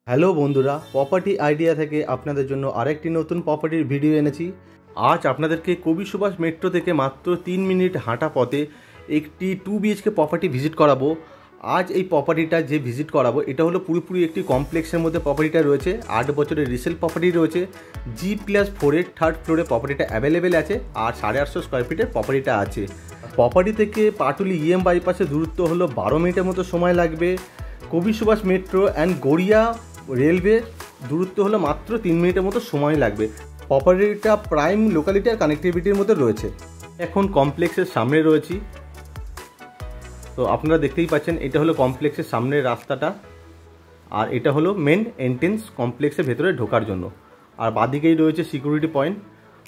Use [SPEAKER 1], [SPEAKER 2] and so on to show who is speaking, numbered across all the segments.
[SPEAKER 1] Hello বন্ধুরা, property idea থেকে আপনাদের জন্য আরেকটি নতুন প্রপার্টির ভিডিও এনেছি। আজ আপনাদেরকে কবি সুভাষ মেট্রো থেকে মাত্র 3 মিনিট হাঁটা পথে একটি 2 BHK প্রপার্টি ভিজিট করাবো। আজ এই প্রপার্টিটা যে ভিজিট করাবো এটা হলো পুরোপুরি একটি কমপ্লেক্সের মধ্যে প্রপার্টিটা রয়েছে। 8 বছরের রিসেল প্রপার্টি রয়েছে। G+4-এর 3rd ফ্লোরে প্রপার্টিটা অ্যাভেলেবেল আছে আর 850 স্কোয়ার ফিটের প্রপার্টিটা আছে। প্রপার্টি থেকে পাটুলি EM বাইপাসের দূরত্ব হলো 12 মিনিটের মতো সময় লাগবে। Kavi Subhash metro and Garia railway দূরত্ব হলো মাত্র 3 মিনিটের মতো সময় লাগবে। প্রপার্টিটা প্রাইম লোকালিটি আর কানেক্টিভিটির মধ্যে রয়েছে। এখন কমপ্লেক্সের সামনে রয়েছি, তো আপনারা দেখতেই পাচ্ছেন এটা হলো কমপ্লেক্সের সামনের রাস্তাটা, আর এটা হলো মেন এন্ট্রেন্স কমপ্লেক্সের ভেতরে ঢোকার জন্য। আর বাদিকেই রয়েছে সিকিউরিটি পয়েন্ট।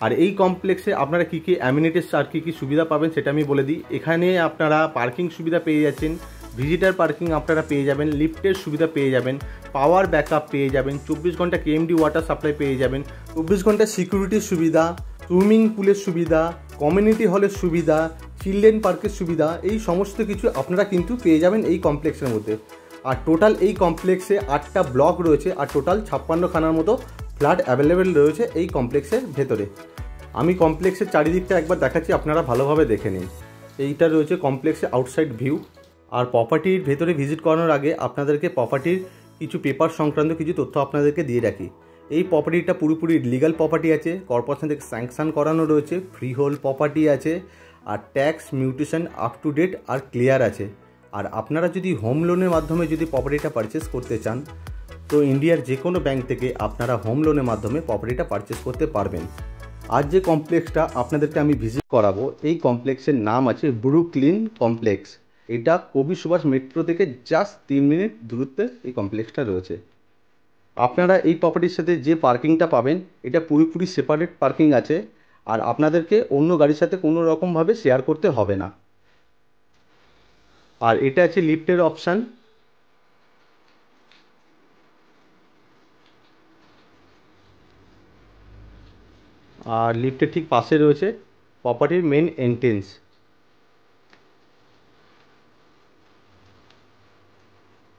[SPEAKER 1] আর এই কমপ্লেক্সে আপনারা কী কী অ্যামিনিটিস আর কী কী সুবিধা পাবেন সেটা আমি বলে দিই। এখানে আপনারা পার্কিং সুবিধা পেয়ে যাচ্ছেন, ভিজিটার পার্কিং আপনারা পেয়ে যাবেন, লিফটের সুবিধা পেয়ে যাবেন, পাওয়ার ব্যাকআপ পেয়ে যাবেন, 24 ঘন্টা KMD ওয়াটার সাপ্লাই পেয়ে যাবেন, 24 ঘন্টা সিকিউরিটির সুবিধা, সুইমিং পুলের সুবিধা, কমিউনিটি হলের সুবিধা, চিলড্রেন পার্কের সুবিধা, এই সমস্ত কিছু আপনারা কিন্তু পেয়ে যাবেন এই কমপ্লেক্সের মধ্যে। আর টোটাল এই কমপ্লেক্সে 8টা ব্লক রয়েছে আর টোটাল 56খানার মতো ফ্ল্যাট অ্যাভেলেবেল রয়েছে এই কমপ্লেক্সের ভেতরে। আমি কমপ্লেক্সের চারিদিকটা একবার দেখাচ্ছি, আপনারা ভালোভাবে দেখে নিন। এইটা রয়েছে কমপ্লেক্সের আউটসাইড ভিউ। আর প্রপার্টির ভেতরে ভিজিট করানোর আগে আপনাদেরকে প্রপার্টির কিছু পেপার সংক্রান্ত কিছু তথ্য আপনাদেরকে দিয়ে রাখি। এই প্রপার্টিটা পুরোপুরি লিগাল প্রপার্টি আছে, কর্পোরেশন থেকে স্যাংশন করানো রয়েছে, ফ্রি হোল্ড প্রপার্টি আছে, আর tax mutation up to date আর ক্লিয়ার আছে। আর আপনারা যদি হোম লোনের মাধ্যমে যদি প্রপার্টিটা পারচেস করতে চান তো ইন্ডিয়ার যে কোনো ব্যাংক থেকে আপনারা হোম লোনের মাধ্যমে প্রপার্টিটা পারচেস করতে পারবেন। আজ যে কমপ্লেক্সটা আপনাদেরকে আমি ভিজিট করাবো এই কমপ্লেক্সের নাম আছে ব্রুকলিন কমপ্লেক্স। এটা কবি সুভাষ মেট্রো থেকে জাস্ট 3 মিনিট দূরত্বে এই কমপ্লেক্সটা রয়েছে। আপনারা এই প্রপার্টির সাথে যে পার্কিংটা পাবেন এটা পুরোপুরি সেপারেট পার্কিং আছে, আর আপনাদেরকে অন্য গাড়ির সাথে কোনো রকমভাবে শেয়ার করতে হবে না। আর এটা আছে লিফটের অপশান। আর লিফটের ঠিক পাশে রয়েছে প্রপার্টির মেন এন্ট্রেন্স।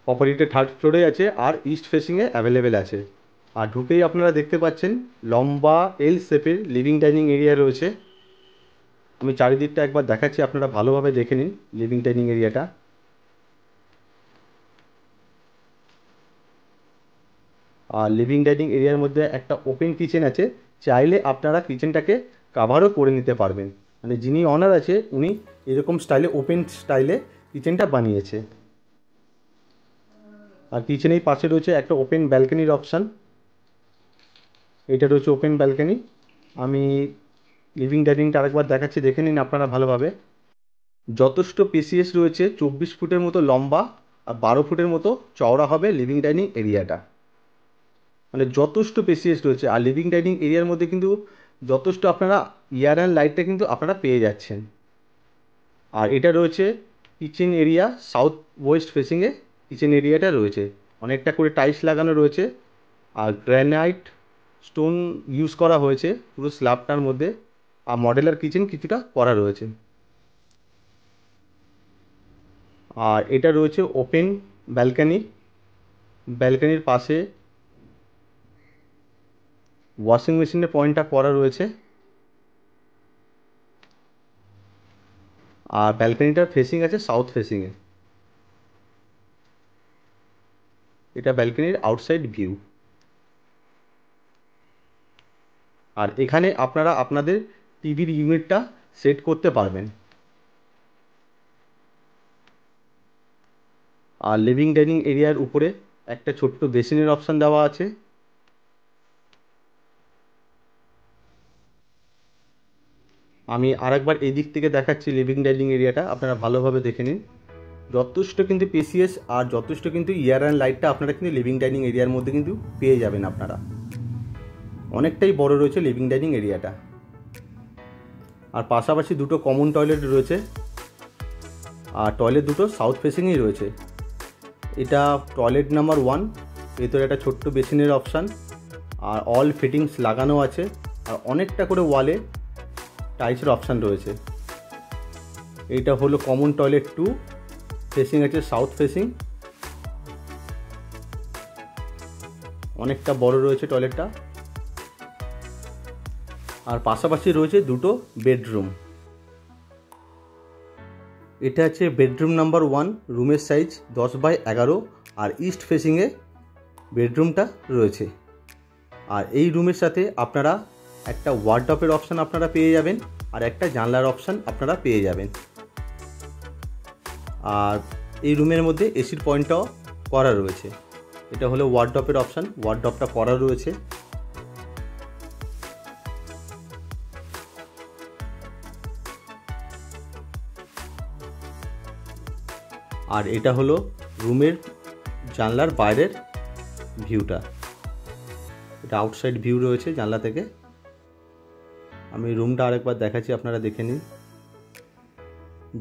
[SPEAKER 1] প্রপার্টিটা 3rd ফ্লোরে আছে আর ইস্ট ফেসিংয়ে অ্যাভেলেবেল আছে। আর ঢুকেই আপনারা দেখতে পাচ্ছেন লম্বা এল শেপের লিভিং ডাইনিং এরিয়া রয়েছে। আমি চারিদিকটা একবার দেখাচ্ছি, আপনারা ভালোভাবে দেখে নিন লিভিং ডাইনিং এরিয়াটা। আর লিভিং ডাইনিং এরিয়ার মধ্যে একটা ওপেন কিচেন আছে, চাইলে আপনারা কিচেনটাকে কাভারও করে নিতে পারবেন। মানে যিনি অনার আছে উনি এরকম স্টাইলে ওপেন স্টাইলে কিচেনটা বানিয়েছে। আর কিচেনের পাশে রয়েছে একটা ওপেন ব্যালকনির অপশান। এটা রয়েছে ওপেন ব্যালকনি। আমি লিভিং ডাইনিংটা আরেকবার দেখাচ্ছি, দেখে নিন আপনারা ভালোভাবে। যথেষ্ট স্পেসিয়াস রয়েছে, 24 ফুটের মতো লম্বা আর 12 ফুটের মতো চওড়া হবে লিভিং ডাইনিং এরিয়াটা। মানে যথেষ্ট স্পেসিয়াস রয়েছে। আর লিভিং ডাইনিং এরিয়ার মধ্যে কিন্তু যথেষ্ট আপনারা এয়ার অ্যান্ড লাইটটা কিন্তু আপনারা পেয়ে যাচ্ছেন। আর এটা রয়েছে কিচেন এরিয়া, সাউথ ওয়েস্ট ফেসিংয়ে কিচেন এরিয়াটা রয়েছে। অনেকটা করে টাইলস লাগানো রয়েছে আর গ্রানাইট স্টোন ইউজ করা হয়েছে পুরো স্ল্যাবটার মধ্যে। আর মডেলার কিচেন কিছুটা করা রয়েছে। আর এটা রয়েছে ওপেন ব্যালকনি। ব্যালকনির পাশে ওয়াশিং মেশিনের পয়েন্টটা করা রয়েছে। আর ব্যালকনিটার ফেসিং আছে সাউথ ফেসিংয়ে। এটা ব্যালকনির আউটসাইড ভিউ। আর এখানে আপনারা আপনাদের টিভির ইউনিটটা সেট করতে পারবেন। আর লিভিং ডাইনিং এরিয়ার উপরে একটা ছোট্ট বেসিনের অপশান দেওয়া আছে। আমি আরেকবার এই দিক থেকে দেখাচ্ছি লিভিং ডাইনিং এরিয়াটা, আপনারা ভালোভাবে দেখে নিন। যথেষ্ট কিন্তু স্পেসিয়াস আর যথেষ্ট কিন্তু এয়ার অ্যান্ড লাইটটা আপনারা কিন্তু লিভিং ডাইনিং এরিয়ার মধ্যে কিন্তু পেয়ে যাবেন আপনারা। অনেকটাই বড় রয়েছে লিভিং ডাইনিং এরিয়াটা। আর পাশাপাশি দুটো কমন টয়লেট রয়েছে। আর টয়লেট দুটো সাউথ ফেসিংয়েই রয়েছে। এটা টয়লেট নাম্বার 1। ভেতরে একটা ছোট্ট বেসিনের অপশান আর অল ফিটিংস লাগানো আছে। আর অনেকটা করে ওয়ালে টাইলসের অপশান রয়েছে। এইটা হলো কমন টয়লেট 2, ফেসিং আছে সাউথ ফেসিং। অনেকটা বড় রয়েছে টয়লেটটা। আর পাশাপাশি রয়েছে দুটো বেডরুম। এটা হচ্ছে বেডরুম নাম্বার 1, রুমের সাইজ 10x11 আর ইস্ট ফেসিংয়ে বেডরুমটা রয়েছে। আর এই রুমের সাথে আপনারা একটা ওয়ার্ডরোবের অপশান আপনারা পেয়ে যাবেন আর একটা জানলার অপশান আপনারা পেয়ে যাবেন। আর এই রুমের মধ্যে এসির পয়েন্টটাও করা রয়েছে। এটা হলো ওয়ার্ডরোবের অপশান, ওয়ার্ডরোবটা করা রয়েছে। আর এটা হলো রুমের জানলার বাইরের ভিউটা। এটা আউটসাইড ভিউ রয়েছে জানলা থেকে। আমি রুমটা আরেকবার দেখাচ্ছি, আপনারা দেখে নিন।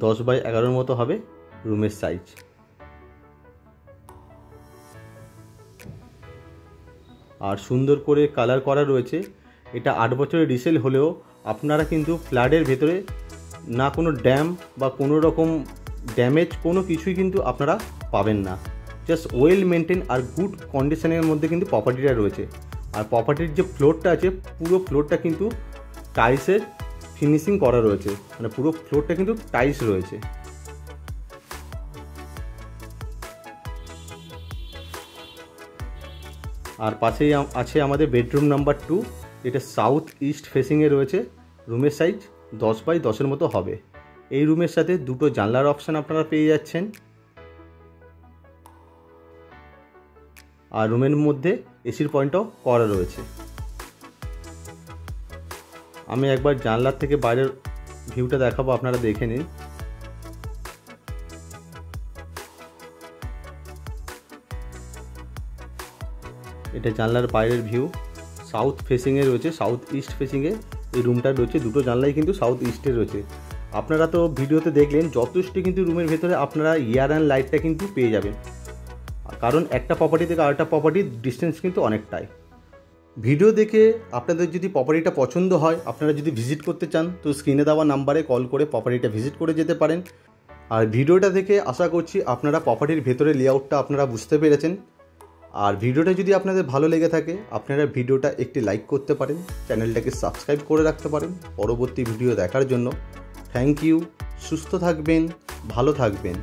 [SPEAKER 1] 10x11 মতো হবে রুমের সাইজ। আর সুন্দর করে কালার করা রয়েছে। এটা 8 বছরের রিসেল হলেও আপনারা কিন্তু ফ্ল্যাটের ভেতরে না কোনো ড্যাম বা কোনো রকম ড্যামেজ কোনো কিছুই কিন্তু আপনারা পাবেন না। জাস্ট ওয়েল মেনটেন আর গুড কন্ডিশনের মধ্যে কিন্তু প্রপার্টিটা রয়েছে। আর প্রপার্টির যে ফ্লোরটা আছে পুরো ফ্লোরটা কিন্তু টাইলসের ফিনিশিং করা রয়েছে, মানে পুরো ফ্লোরটা কিন্তু টাইলস রয়েছে। আর পাশেই আছে আমাদের বেডরুম নাম্বার 2, যেটা সাউথ ইস্ট ফেসিংয়ে রয়েছে। রুমের সাইজ 10x10 মতো হবে। এই রুমের সাথে দুটো জানলার অপশান আপনারা পেয়ে যাচ্ছেন। আর রুমের মধ্যে এসির পয়েন্টও করা রয়েছে। আমি একবার জানলার থেকে বাইরের ভিউটা দেখাবো, আপনারা দেখে নিন। এটা জানলার বাইরের ভিউ, সাউথ ফেসিংয়ে রয়েছে, সাউথ ইস্ট ফেসিংয়ে এই রুমটা রয়েছে। দুটো জানলাই কিন্তু সাউথ ইস্টে রয়েছে। আপনারা তো ভিডিওতে দেখলেন যথেষ্ট কিন্তু রুমের ভেতরে আপনারা এয়ার অ্যান্ড লাইটটা কিন্তু পেয়ে যাবেন, কারণ একটা প্রপার্টি থেকে আরেকটা প্রপার্টির ডিস্টেন্স কিন্তু অনেকটাই। ভিডিও দেখে আপনাদের যদি প্রপার্টিটা পছন্দ হয়, আপনারা যদি ভিজিট করতে চান তো স্ক্রিনে দেওয়া নাম্বারে কল করে প্রপার্টিটা ভিজিট করে যেতে পারেন। আর ভিডিওটা দেখে আশা করছি আপনারা প্রপার্টির ভেতরে লেআউটটা আপনারা বুঝতে পেরেছেন। আর ভিডিওটা যদি আপনাদের ভালো লেগে থাকে আপনারা ভিডিওটা একটি লাইক করতে পারেন, চ্যানেলটাকে সাবস্ক্রাইব করে রাখতে পারেন পরবর্তী ভিডিও দেখার জন্য। Thank you. সুস্থ থাকবেন, ভালো থাকবেন।